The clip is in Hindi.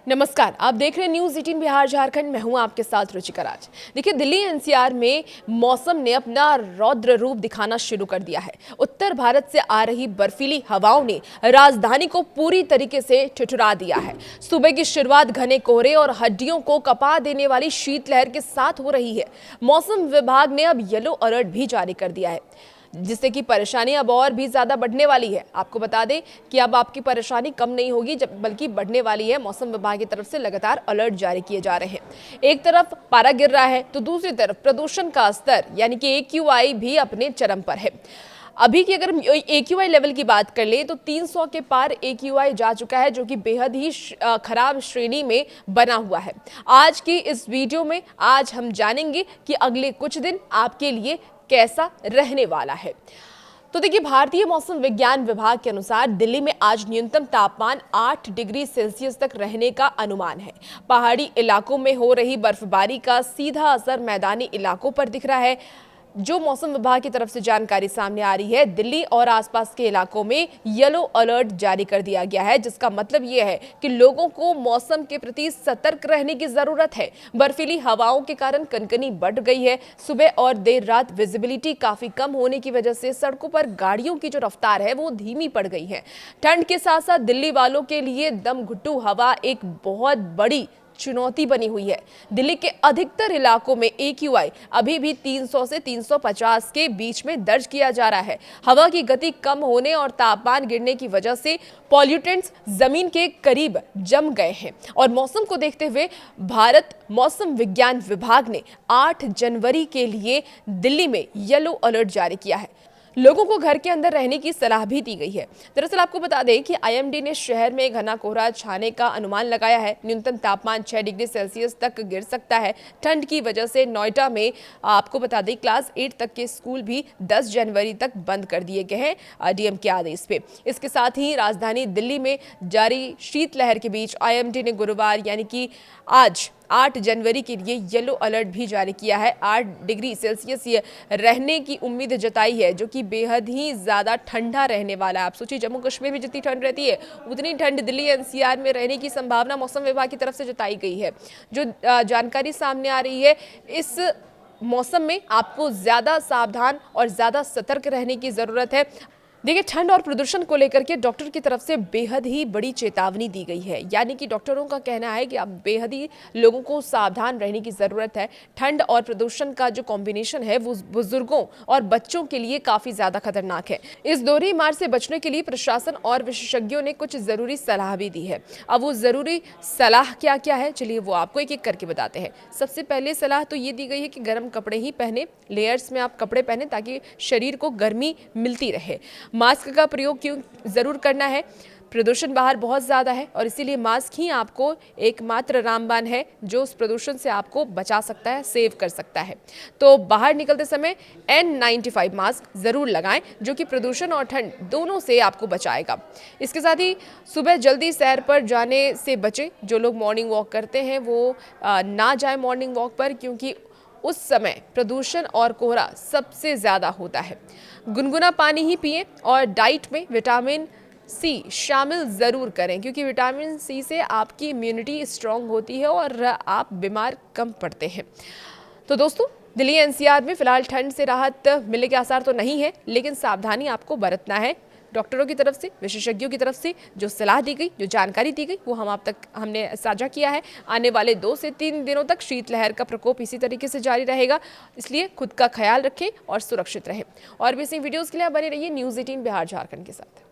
नमस्कार, आप देख रहे हैं न्यूज 18 बिहार झारखंड। मैं हूं आपके साथ रुचिका राज। देखिए, दिल्ली एनसीआर में मौसम ने अपना रौद्र रूप दिखाना शुरू कर दिया है। उत्तर भारत से आ रही बर्फीली हवाओं ने राजधानी को पूरी तरीके से ठिठुरा दिया है। सुबह की शुरुआत घने कोहरे और हड्डियों को कपा देने वाली शीतलहर के साथ हो रही है। मौसम विभाग ने अब येलो अलर्ट भी जारी कर दिया है, जिससे कि परेशानी अब और भी ज्यादा बढ़ने वाली है। आपको बता दें कि अब आपकी परेशानी कम नहीं होगी, बल्कि बढ़ने वाली है। मौसम विभाग की तरफ से लगातार अलर्ट जारी किए जा रहे हैं। एक तरफ पारा गिर रहा है तो दूसरी तरफ प्रदूषण का स्तर यानी कि AQI भी अपने चरम पर है। अभी की अगर AQI लेवल की बात कर ले तो 300 के पार AQI जा चुका है, जो कि बेहद ही खराब श्रेणी में बना हुआ है। आज की इस वीडियो में आज हम जानेंगे कि अगले कुछ दिन आपके लिए कैसा रहने वाला है। तो देखिए, भारतीय मौसम विज्ञान विभाग के अनुसार दिल्ली में आज न्यूनतम तापमान 8 डिग्री सेल्सियस तक रहने का अनुमान है। पहाड़ी इलाकों में हो रही बर्फबारी का सीधा असर मैदानी इलाकों पर दिख रहा है। जो मौसम विभाग की तरफ से जानकारी सामने आ रही है, दिल्ली और आसपास के इलाकों में येलो अलर्ट जारी कर दिया गया है, जिसका मतलब यह है कि लोगों को मौसम के प्रति सतर्क रहने की जरूरत है। बर्फीली हवाओं के कारण कनकनी बढ़ गई है। सुबह और देर रात विजिबिलिटी काफी कम होने की वजह से सड़कों पर गाड़ियों की जो रफ्तार है वो धीमी पड़ गई है। ठंड के साथ साथ दिल्ली वालों के लिए दम घुट्टू हवा एक बहुत बड़ी चुनौती बनी हुई है। दिल्ली के अधिकतर इलाकों में AQI अभी भी 300 से 350 के बीच में दर्ज किया जा रहा है। हवा की गति कम होने और तापमान गिरने की वजह से पॉल्यूटेंट्स जमीन के करीब जम गए हैं और मौसम को देखते हुए भारत मौसम विज्ञान विभाग ने 8 जनवरी के लिए दिल्ली में येलो अलर्ट जारी किया है। लोगों को घर के अंदर रहने की सलाह भी दी गई है। दरअसल आपको बता दें कि IMD ने शहर में घना कोहरा छाने का अनुमान लगाया है। न्यूनतम तापमान 6 डिग्री सेल्सियस तक गिर सकता है। ठंड की वजह से नोएडा में आपको बता दें क्लास 8 तक के स्कूल भी 10 जनवरी तक बंद कर दिए गए हैं DM के आदेश पे। इसके साथ ही राजधानी दिल्ली में जारी शीतलहर के बीच IMD ने गुरुवार यानी कि आज 8 जनवरी के लिए येलो अलर्ट भी जारी किया है। 8 डिग्री सेल्सियस रहने की उम्मीद जताई है, जो कि बेहद ही ज्यादा ठंडा रहने वाला है। आप सोचिए, जम्मू कश्मीर में जितनी ठंड रहती है उतनी ठंड दिल्ली NCR में रहने की संभावना मौसम विभाग की तरफ से जताई गई है। जो जानकारी सामने आ रही है, इस मौसम में आपको ज्यादा सावधान और ज्यादा सतर्क रहने की जरूरत है। देखिए, ठंड और प्रदूषण को लेकर के डॉक्टर की तरफ से बेहद ही बड़ी चेतावनी दी गई है। यानी कि डॉक्टरों का कहना है कि अब बेहद ही लोगों को सावधान रहने की जरूरत है। ठंड और प्रदूषण का जो कॉम्बिनेशन है वो बुजुर्गों और बच्चों के लिए काफी ज्यादा खतरनाक है। इस दोहरी मार से बचने के लिए प्रशासन और विशेषज्ञों ने कुछ जरूरी सलाह भी दी है। अब वो जरूरी सलाह क्या क्या है, चलिए वो आपको एक एक करके बताते हैं। सबसे पहले सलाह तो ये दी गई है कि गर्म कपड़े ही पहने, लेयर्स में आप कपड़े पहने ताकि शरीर को गर्मी मिलती रहे। मास्क का प्रयोग क्यों जरूर करना है? प्रदूषण बाहर बहुत ज्यादा है और इसीलिए मास्क ही आपको एकमात्र रामबाण है जो उस प्रदूषण से आपको बचा सकता है, सेव कर सकता है। तो बाहर निकलते समय N95 मास्क जरूर लगाएं, जो कि प्रदूषण और ठंड दोनों से आपको बचाएगा। इसके साथ ही सुबह जल्दी सैर पर जाने से बचें। जो लोग मॉर्निंग वॉक करते हैं वो ना जाए मॉर्निंग वॉक पर, क्योंकि उस समय प्रदूषण और कोहरा सबसे ज्यादा होता है। गुनगुना पानी ही पिएं और डाइट में विटामिन C शामिल जरूर करें, क्योंकि विटामिन C से आपकी इम्यूनिटी स्ट्रांग होती है और आप बीमार कम पड़ते हैं। तो दोस्तों, दिल्ली NCR में फिलहाल ठंड से राहत मिलने के आसार तो नहीं है, लेकिन सावधानी आपको बरतना है। डॉक्टरों की तरफ से, विशेषज्ञों की तरफ से जो सलाह दी गई, जो जानकारी दी गई, वो हमने साझा किया है। आने वाले 2 से 3 दिनों तक शीतलहर का प्रकोप इसी तरीके से जारी रहेगा, इसलिए खुद का ख्याल रखें और सुरक्षित रहें। और भी ऐसी वीडियोस के लिए बने रहिए न्यूज़ 18 बिहार झारखंड के साथ।